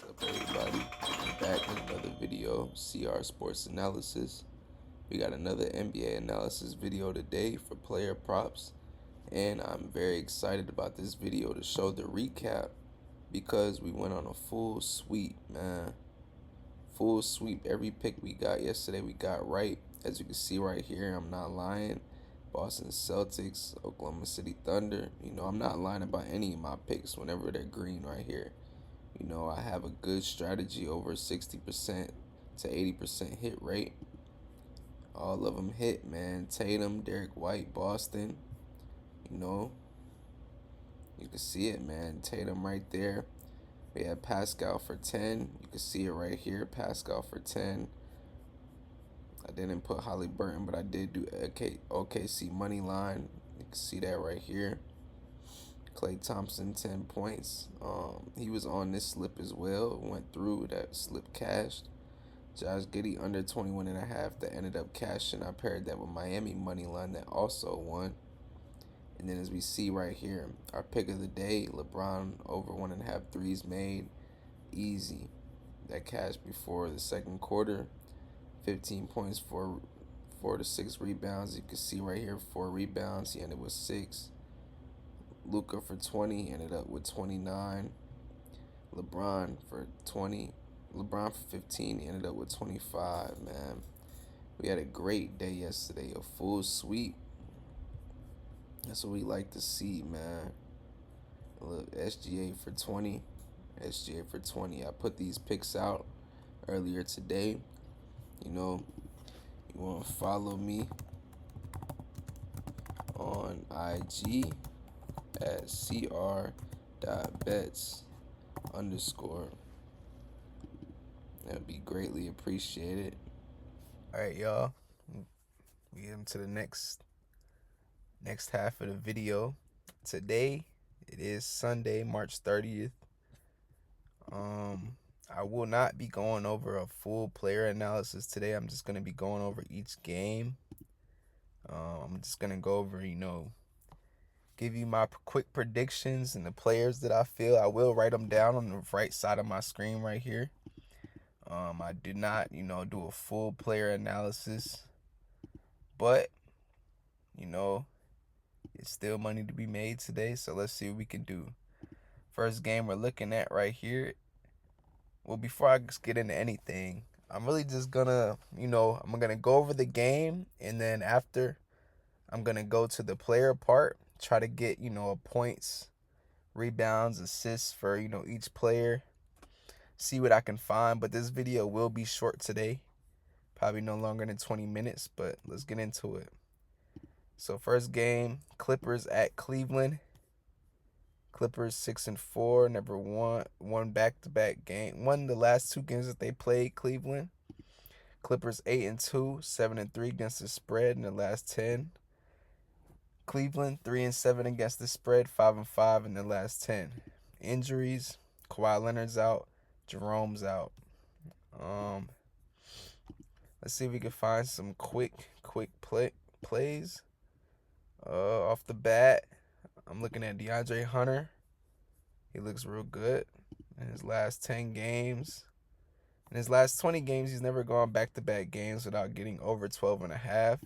What's up, everybody? I'm back with another video, CR Sports Analysis. We got another NBA analysis video today for player props, and I'm very excited about this video to show the recap because we went on a full sweep, man. Full sweep. Every pick we got yesterday, we got right. As you can see right here, I'm not lying. Boston Celtics, Oklahoma City Thunder. I'm not lying about any of my picks whenever they're green right here. I have a good strategy over 60% to 80% hit rate. All of them hit, man. Tatum, Derek White, Boston. You know, you can see it, man. Tatum right there. We have Pascal for 10. You can see it right here. Pascal for 10. I didn't put Halliburton, but I did do OKC money line. You can see that right here. Klay Thompson, 10 points. He was on this slip as well. Went through that slip, cashed. Josh Giddey under 21.5 that ended up cashing. I paired that with Miami money line that also won. And then as we see right here, our pick of the day, LeBron over 1.5 threes made. Easy. That cashed before the second quarter. 15 points for 4 to 6 rebounds. You can see right here 4 rebounds. He ended with 6. Luka for 20 ended up with 29. LeBron for 20. LeBron for 15 he ended up with 25, man. We had a great day yesterday, a full sweep. That's what we like to see, man. Look, SGA for 20. SGA for 20. I put these picks out earlier today. You want to follow me on IG at cr.bets underscore. That'd be greatly appreciated. All right, y'all. We get into the next half of the video. Today, it is Sunday, March 30th. I will not be going over a full player analysis today. I'm just gonna be going over each game. I'm just gonna go over, give you my quick predictions and the players that I feel. I will write them down on the right side of my screen right here. I did not, do a full player analysis, but it's still money to be made today. So let's see what we can do. First game we're looking at right here. Well, before I just get into anything, I'm really just gonna, I'm gonna go over the game, and then after, I'm gonna go to the player part, try to get, points, rebounds, assists for, each player, see what I can find. But this video will be short today, probably no longer than 20 minutes, but let's get into it. So first game, Clippers at Cleveland. Clippers 6-4, never won back-to-back game. Won the last 2 games that they played. Cleveland. Clippers 8-2, 7-3 against the spread in the last 10. Cleveland 3-7 against the spread, 5-5 in the last 10. Injuries: Kawhi Leonard's out, Jerome's out. Let's see if we can find some quick plays. Off the bat, I'm looking at DeAndre Hunter. He looks real good in his last 10 games. In his last 20 games, he's never gone back-to-back games without getting over 12.5.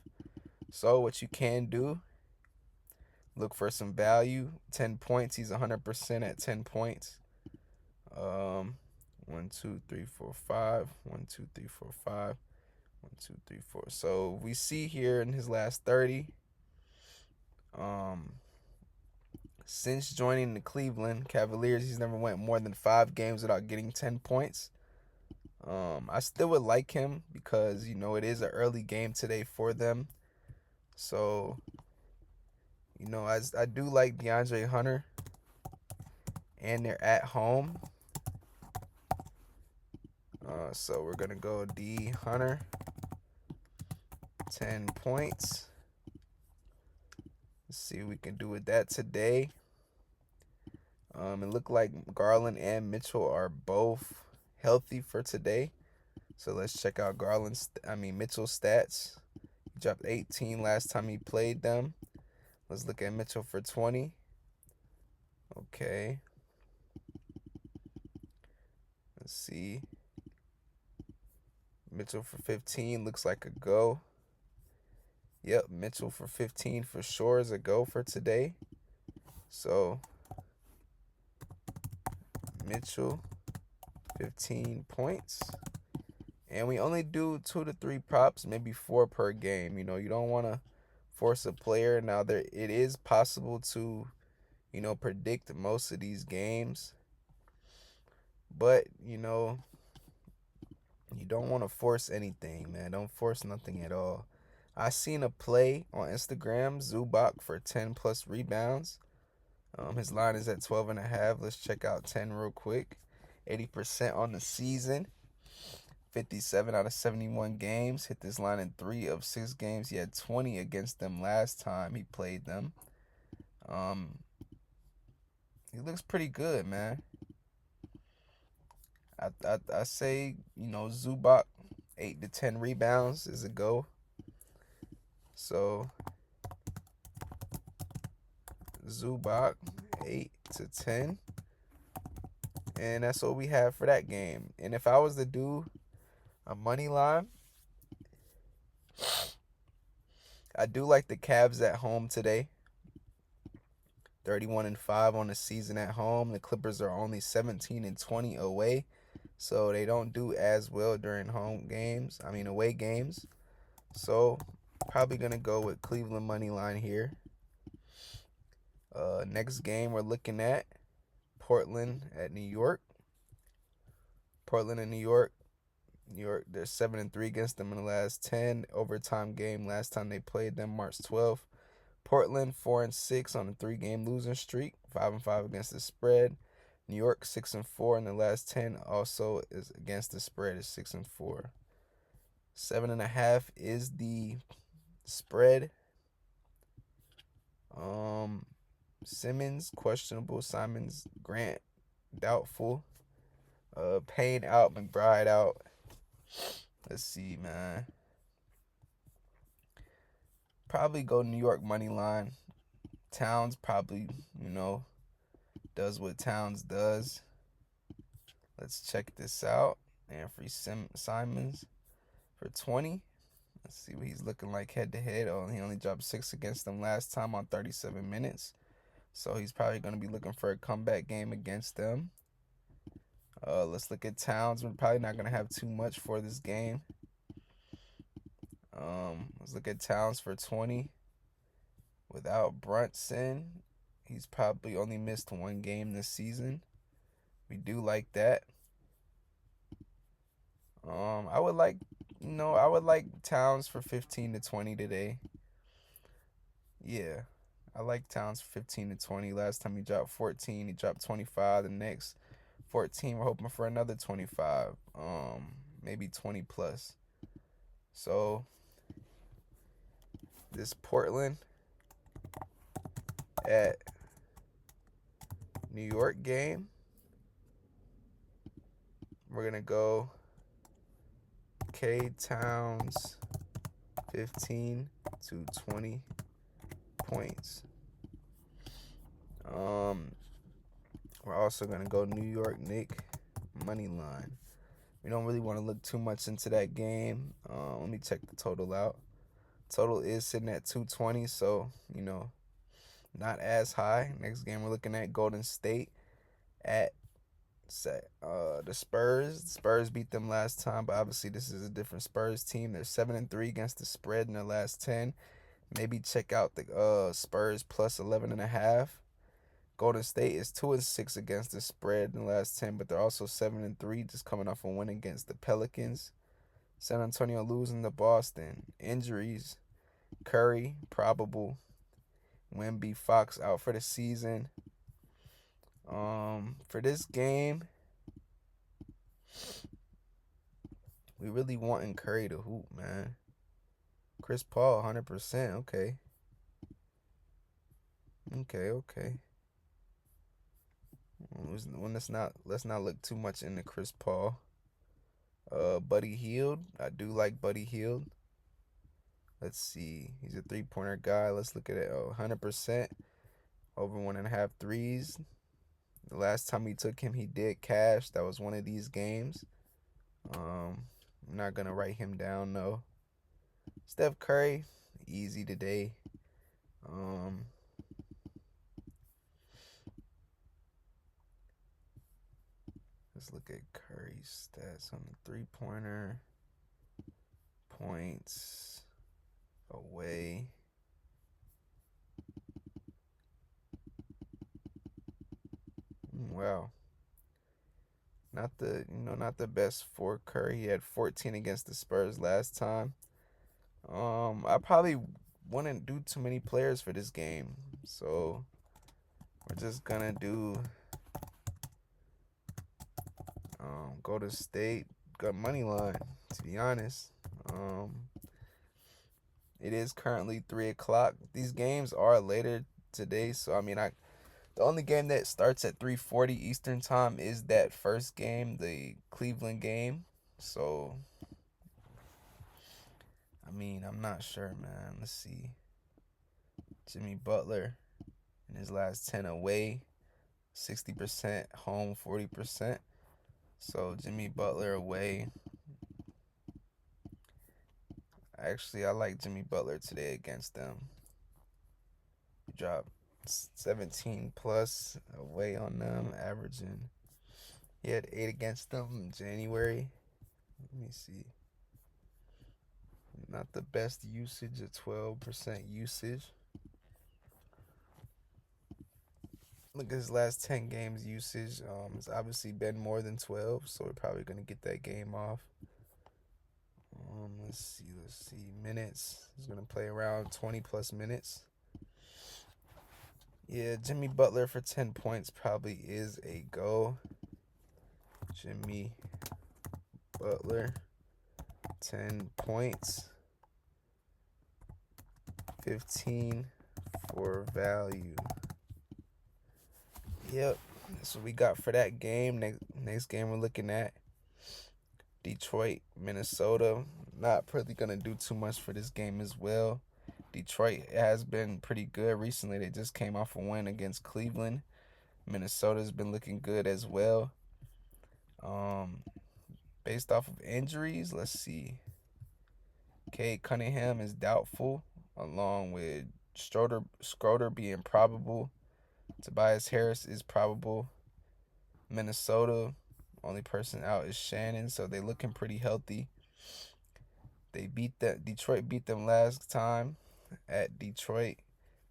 So what you can do, look for some value. 10 points. He's 100% at 10 points. 1, 2, 3, 4, 5. 1, 2, 3, 4, 5. 1, 2, 3, 4. So we see here in his last 30. Since joining the Cleveland Cavaliers, he's never went more than 5 games without getting 10 points. I still would like him because, it is an early game today for them. So, I do like DeAndre Hunter, and they're at home. So we're going to go D Hunter, 10 points. Let's see what we can do with that today. It looked like Garland and Mitchell are both healthy for today. So let's check out Mitchell's stats. He dropped 18 last time he played them. Let's look at Mitchell for 20. Okay. Let's see. Mitchell for 15 looks like a go. Yep, Mitchell for 15 for sure is a go for today. So, Mitchell, 15 points. And we only do 2 to 3 props, maybe 4 per game. You don't want to force a player. Now, it is possible to, predict most of these games. But, you don't want to force anything, man. Don't force nothing at all. I seen a play on Instagram, Zubac for 10 plus rebounds. His line is at 12.5. Let's check out 10 real quick. 80% on the season. 57 out of 71 games. Hit this line in 3 of 6 games. He had 20 against them last time he played them. He looks pretty good, man. I say, Zubac, 8 to 10 rebounds is a go. So, Zubac, 8 to 10. And that's what we have for that game. And if I was to do a money line, I do like the Cavs at home today. 31-5 on the season at home. The Clippers are only 17-20 away. So they don't do as well during away games. So probably gonna go with Cleveland money line here. Next game we're looking at Portland at New York. Portland and New York. New York, they're 7-3 against them in the last 10. Overtime game last time they played them, March 12th. Portland 4-6 on a 3-game losing streak, 5-5 against the spread. New York 6-4 in the last 10, also is against the spread, is 6-4. 7.5 is the spread. Simmons questionable. Simons, Grant doubtful. Payne out, McBride out. Let's see, man. Probably go New York money line. Towns probably, does what Towns does. Let's check this out. Anthony Simons for 20. Let's see what he's looking like head to head. Oh, he only dropped 6 against them last time on 37 minutes. So he's probably going to be looking for a comeback game against them. Let's look at Towns. We're probably not going to have too much for this game. Let's look at Towns for 20. Without Brunson, he's probably only missed 1 game this season. We do like that. I would like Towns for 15 to 20 today. Yeah. I like Towns for 15 to 20. Last time he dropped 14, he dropped 25. The next 14, we're hoping for another 25. Maybe 20 plus. So this Portland at New York game, we're gonna go k.towns 15 to 20 points. We're also gonna go New York Knicks money line. We don't really want to look too much into that game. Let me check the total out. Total is sitting at 220, so not as high. Next game we're looking at Golden State at the Spurs. The Spurs beat them last time, but obviously this is a different Spurs team. They're 7-3 against the spread in their last 10. Maybe check out the Spurs plus 11.5. Golden State is 2-6 against the spread in the last 10, but they're also 7-3, just coming off a win against the Pelicans. San Antonio losing to Boston. Injuries: Curry probable. Wemby, Fox out for the season. For this game, we really wanting Curry to hoop, man. Chris Paul, 100%. Okay. Let's not look too much into Chris Paul. Buddy Hield. I do like Buddy Hield. Let's see. He's a 3-pointer guy. Let's look at it. 100%. Over 1.5 threes. The last time we took him, he did cash. That was one of these games. I'm not gonna write him down though. Steph Curry, easy today. Let's look at Curry's stats on the three-pointer. Points away. Wow. Not the best for Curry. He had 14 against the Spurs last time. I probably wouldn't do too many players for this game. So we're just gonna do go to state, got money line, to be honest. It is currently 3 o'clock. These games are later today, so the only game that starts at 3:40 Eastern time is that first game, the Cleveland game. So I'm not sure, man. Let's see. Jimmy Butler in his last 10 away, 60% home, 40%. So Jimmy Butler away. Actually, I like Jimmy Butler today against them. He dropped 17 plus away on them, averaging. He had 8 against them in January. Let me see. Not the best usage, a 12% usage. Look at his last 10 games usage. It's obviously been more than 12, so we're probably going to get that game off. Let's see. Minutes. He's going to play around 20 plus minutes. Yeah, Jimmy Butler for 10 points probably is a go. Jimmy Butler, 10 points, 15 for value. Yep, that's what we got for that game. Next game we're looking at Detroit, Minnesota. Not really going to do too much for this game as well. Detroit has been pretty good recently. They just came off a win against Cleveland. Minnesota's been looking good as well. Based off of injuries, let's see. Cade Cunningham is doubtful, along with Schroeder being probable. Tobias Harris is probable. Minnesota, only person out is Shannon, so they're looking pretty healthy. Detroit beat them last time at Detroit,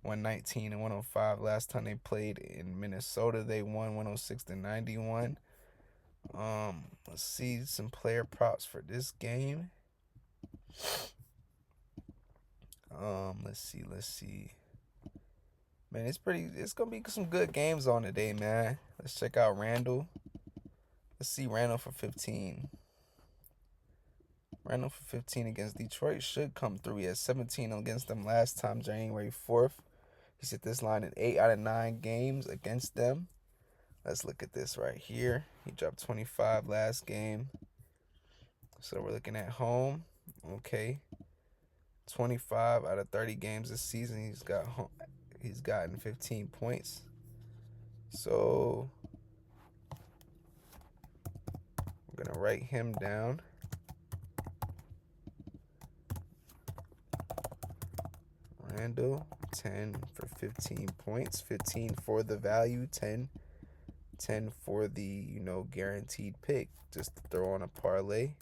119-105. Last time they played in Minnesota, they won 106-91. Let's see some player props for this game. Let's see. Man, it's gonna be some good games on today, man. Let's check out Randle. Let's see Randle for 15. Randle for 15 against Detroit should come through. He had 17 against them last time, January 4th. He set this line in 8 out of 9 games against them. Let's look at this right here. He dropped 25 last game. So we're looking at home. Okay. 25 out of 30 games this season, he's gotten 15 points. So I'm gonna write him down. Randle, 10 for 15 points, 15 for the value, 10 for the guaranteed pick. Just to throw on a parlay.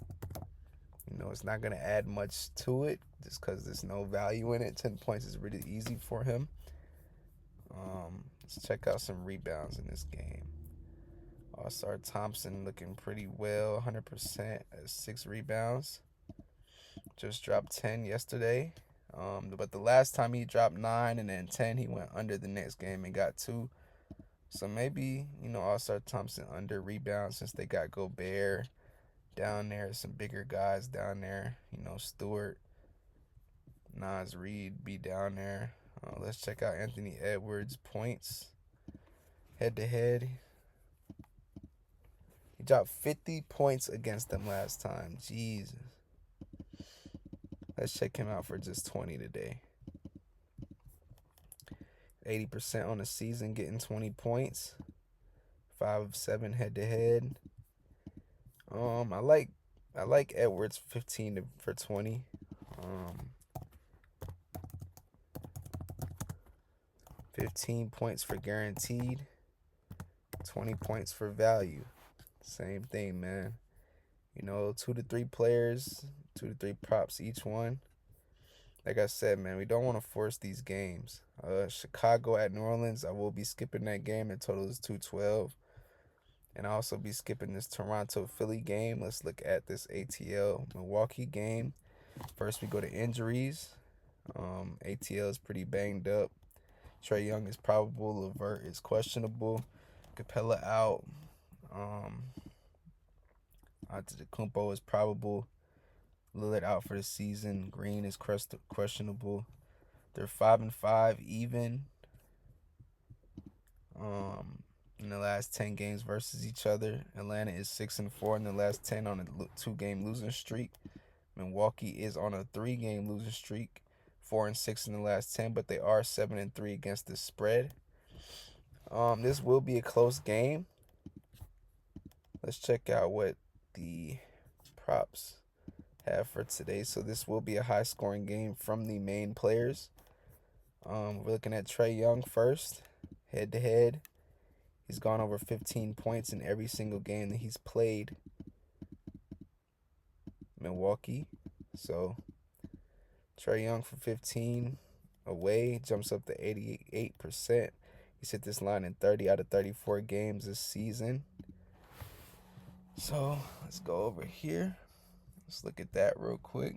It's not gonna add much to it just because there's no value in it. 10 points is really easy for him. Let's check out some rebounds in this game. All-Star Thompson looking pretty well, 100% at 6 rebounds. Just dropped 10 yesterday. But the last time he dropped 9 and then 10, he went under the next game and got 2. So maybe, All-Star Thompson under rebounds since they got Gobert down there, some bigger guys down there. Stewart, Nas Reed be down there. Let's check out Anthony Edwards' points. Head-to-head. He dropped 50 points against them last time. Jesus. Let's check him out for just 20 today. 80% on the season, getting 20 points. 5 of 7 head to head. I like Edwards 15 for 20. 15 points for guaranteed, 20 points for value. Same thing, man. 2 to 3 players, 2 to 3 props each one. Like I said, man, we don't want to force these games. Chicago at New Orleans, I will be skipping that game. The total is 212. And I'll also be skipping this Toronto-Philly game. Let's look at this ATL-Milwaukee game. First, we go to injuries. ATL is pretty banged up. t.young is probable. LeVert is questionable. Capella out. Antetokounmpo is probable. Lillard out for the season. Green is questionable. They're 5-5 even in the last 10 games versus each other. Atlanta is 6-4 in the last 10 on a 2-game losing streak. Milwaukee is on a 3-game losing streak, 4-6 in the last 10, but they are 7-3 against the spread. This will be a close game. Let's check out what the props have for today. So this will be a high-scoring game from the main players. We're looking at t.young first, head-to-head. He's gone over 15 points in every single game that he's played Milwaukee. So t.young for 15 away jumps up to 88%. He's hit this line in 30 out of 34 games this season. So let's go over here. Let's look at that real quick.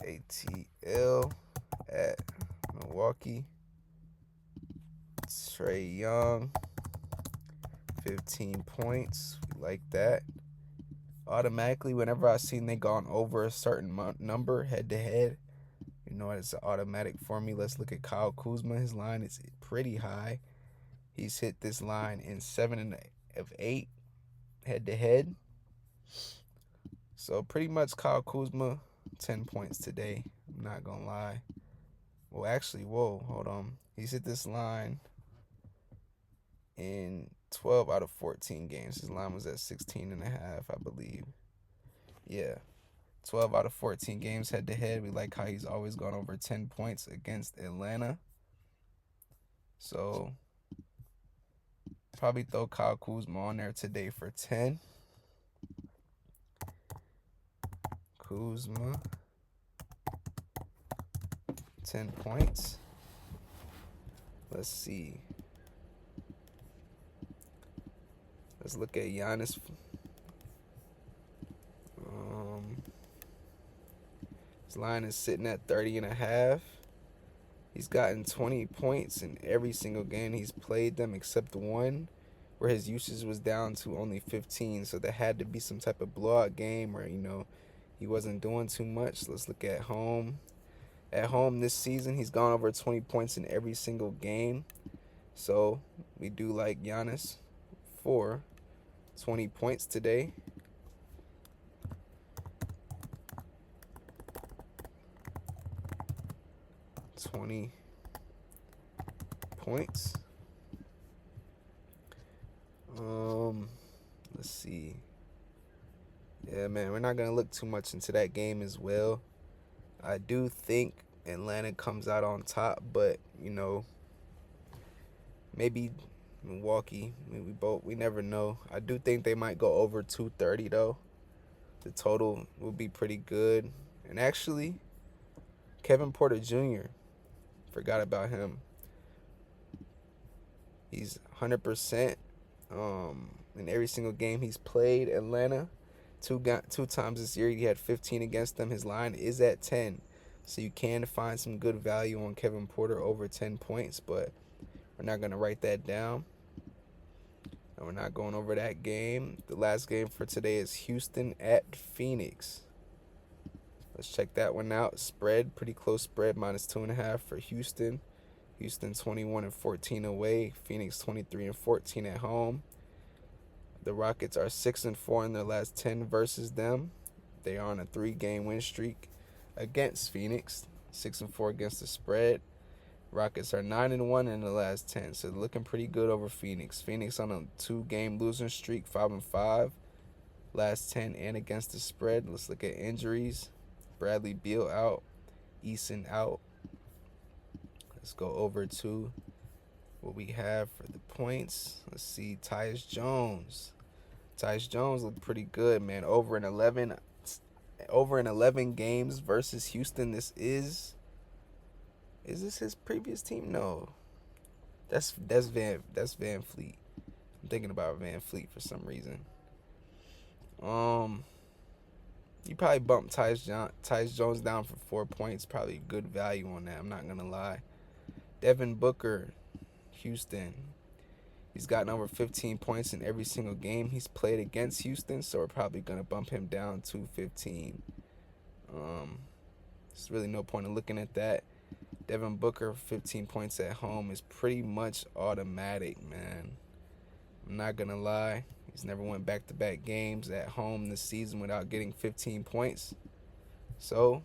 ATL at Milwaukee. t.young, 15 points. We like that. Automatically, whenever I've seen they gone over a certain number head to head, it's automatic for me. Let's look at k.Kuzma. His line is pretty high. He's hit this line in 7 of 8 head to head. So pretty much k.Kuzma, 10 points today. I'm not gonna lie. Well, actually, hold on. He's hit this line in 12 out of 14 games. His line was at 16.5, I believe. Yeah. 12 out of 14 games head to head. We like how he's always gone over 10 points against Atlanta. So probably throw k.Kuzma on there today for 10. Kuzma, 10 points. Let's see. Let's look at Giannis. His line is sitting at 30.5. He's gotten 20 points in every single game he's played them except one, where his usage was down to only 15. So there had to be some type of blowout game where, he wasn't doing too much. Let's look at home. At home this season, he's gone over 20 points in every single game. So we do like Giannis for 20 points today. $20 points. Let's see. Yeah, man, we're not gonna look too much into that game as well. I do think Atlanta comes out on top, but maybe Milwaukee. We never know. I do think they might go over 230 though. The total will be pretty good. And actually, Kevin Porter Jr. Forgot about him. He's 100% in every single game he's played Atlanta. Two times this year he had 15 against them. His line is at 10. So you can find some good value on Kevin Porter over 10 points, but we're not going to write that down. And we're not going over that game. The last game for today is Houston at Phoenix. Let's check that one out. Spread, pretty close spread, -2.5 for Houston. Houston 21-14 away. Phoenix 23-14 at home. The Rockets are 6-4 in their last 10 versus them. They are on a 3-game win streak against Phoenix. 6-4 against the spread. Rockets are 9-1 in the last 10, so looking pretty good over Phoenix. Phoenix on a 2-game losing streak, 5-5, last 10 and against the spread. Let's look at injuries. Bradley Beal out, Eason out. Let's go over to what we have for the points. Let's see, Tyus Jones. Tyus Jones looked pretty good, man. Over in 11 games versus Houston. Is this his previous team? No. That's Van Fleet. I'm thinking about Van Fleet for some reason. You probably bumped Tyus Jones down for 4 points. Probably good value on that. I'm not gonna lie. Devin Booker, Houston. He's gotten over 15 points in every single game he's played against Houston, so we're probably gonna bump him down to 15. There's really no point in looking at that. Devin Booker, 15 points at home is pretty much automatic, man. I'm not gonna lie. He's never went back-to-back games at home this season without getting 15 points. So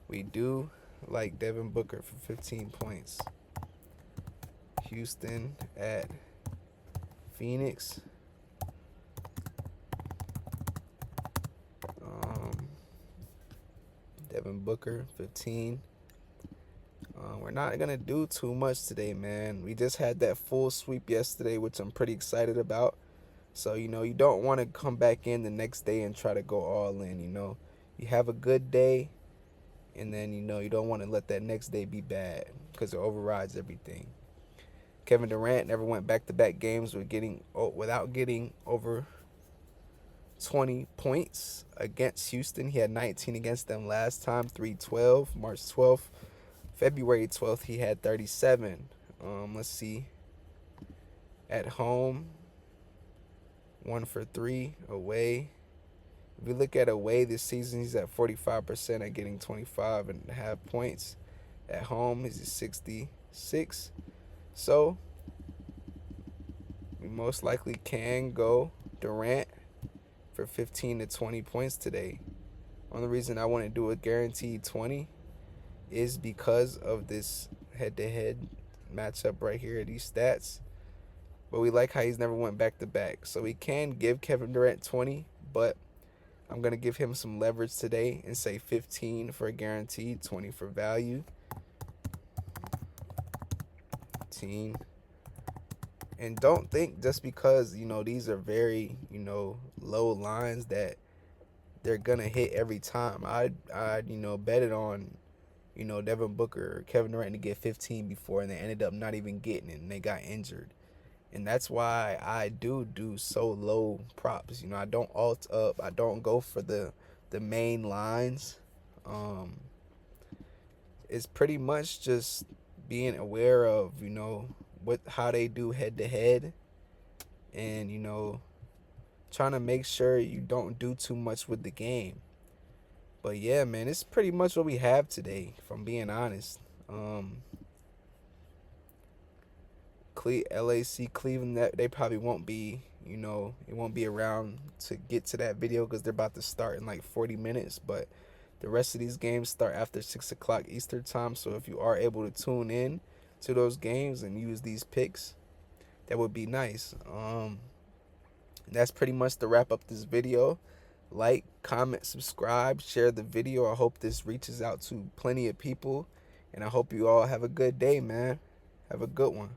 we do like Devin Booker for 15 points. Houston at Phoenix. Devin Booker, 15. We're not going to do too much today, man. We just had that full sweep yesterday, which I'm pretty excited about. So, you don't want to come back in the next day and try to go all in, You have a good day, and then, you don't want to let that next day be bad because it overrides everything. Kevin Durant never went back-to-back games without getting over 20 points against Houston. He had 19 against them last time, 3-12, March 12th. February 12th, he had 37. Let's see. At home, 1 for 3. Away. If we look at away this season, he's at 45% at getting 25.5 points. At home, he's at 66. So, we most likely can go Durant for 15 to 20 points today. Only reason I want to do a guaranteed 20 is because of this head-to-head matchup right here, these stats. But we like how he's never went back-to-back. So we can give Kevin Durant 20, but I'm going to give him some leverage today and say 15 for a guaranteed, 20 for value. 15. And don't think just because, these are very, low lines that they're going to hit every time. I'd bet it on, Devin Booker or Kevin Durant to get 15 before, and they ended up not even getting it, and they got injured. And that's why I do so low props. I don't alt up. I don't go for the main lines. It's pretty much just being aware of, how they do head-to-head, and, trying to make sure you don't do too much with the game. But yeah, man, it's pretty much what we have today, if I'm being honest. LAC Cleveland, they probably won't be, it won't be around to get to that video because they're about to start in like 40 minutes. But the rest of these games start after 6 o'clock Eastern time. So if you are able to tune in to those games and use these picks, that would be nice. That's pretty much to wrap up this video. Like, comment, subscribe, share the video. I hope this reaches out to plenty of people. And I hope you all have a good day, man. Have a good one.